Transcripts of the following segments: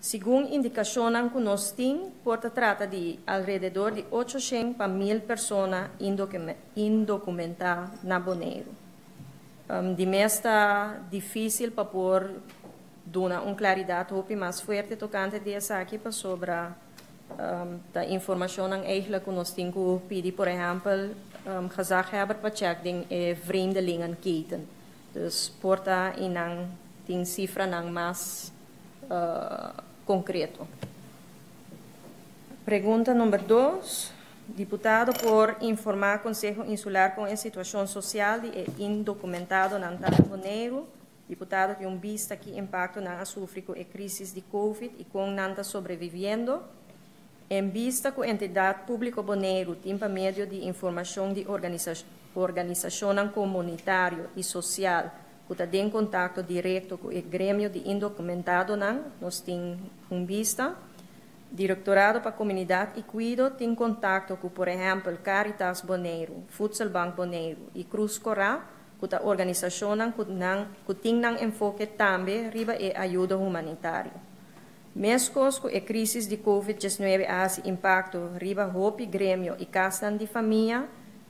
Según indicaciones que nos tienen, trata de alrededor de 800 para 1000 personas indocumentadas en Bonaire. De mes está difícil para poder dar uma claridade mais forte tocante dessa aqui sobre a informação eigenlijk que nós temos que pedir, por exemplo, gezag hebben para checken vreemdelingenketen. Dus porta in een cifra mais concreto. Pergunta número 2. Deputado por informar o Conselho Insular com a situação social de indocumentado na Bonaire. Deputado tem vista que impacto na sofre com a crise de Covid e com nanta sobrevivendo. Em vista que a entidade pública Bonaire tem por meio de informação de organização comunitária e social que está em contato direto com o grêmio de indocumentado, nós temos vista. Directorado para a Comunidade e Cuido tem contato com, por exemplo, Caritas Bonaire, Voedselbank Bonaire e Cruz Coral, que a organização que tem enfoque também riba e ajuda humanitária. Mesmo com a crise de Covid-19 a impacto riba hopi grêmio e castan de família,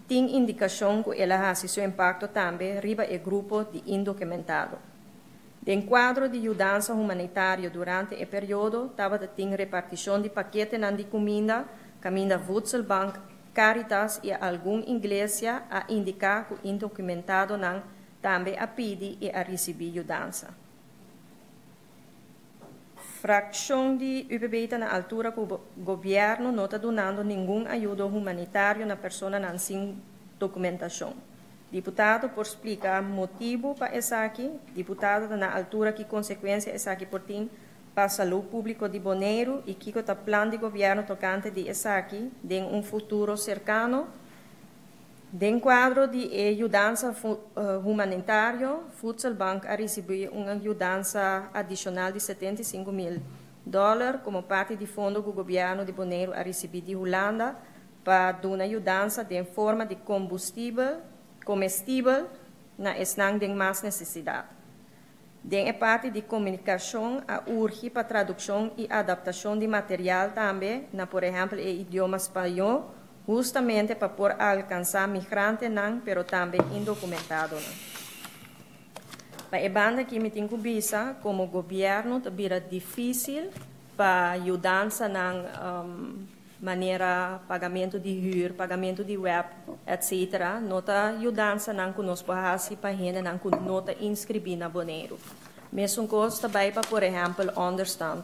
tem indicação que ela ha seu impacto também riba e grupo de indocumentados. De quadro de ajuda humanitária durante o período, estava tem repartição de paquetes de comida, caminho Voedselbank, Caritas e alguma igreja a indicar que o indocumentado também a pedir e a receber ajuda. Fração de UPB na altura que o governo não está dando nenhuma ajuda humanitária na pessoa sem documentação. Deputado por explicar motivo para essa aqui. Deputado na altura que consequência essa aqui por tem para a saúde pública de Bonaire e que o plano de governo tocante de essa aqui em futuro cercano. De quadro de ajuda humanitária, Voedselbank a receber uma ajuda adicional de $75,000 como parte do fundo que o governo de Bonaire a receber de Holanda para dar uma ajuda de forma de combustível comestível na esnang de mais necessidade. De parte de comunicação, a urge para tradução e adaptação de material também, por exemplo, o idioma espanhol, justamente para poder alcançar migrantes, pero também indocumentados. Para a banda que me tem visa, como governo, vira difícil para ajudar na maneira pagamento de huur, pagamento de web, etc. Nota ajudança não conosco para a gente não nota inscrever na Bonaire. Mesmo coisa também para, por exemplo, understand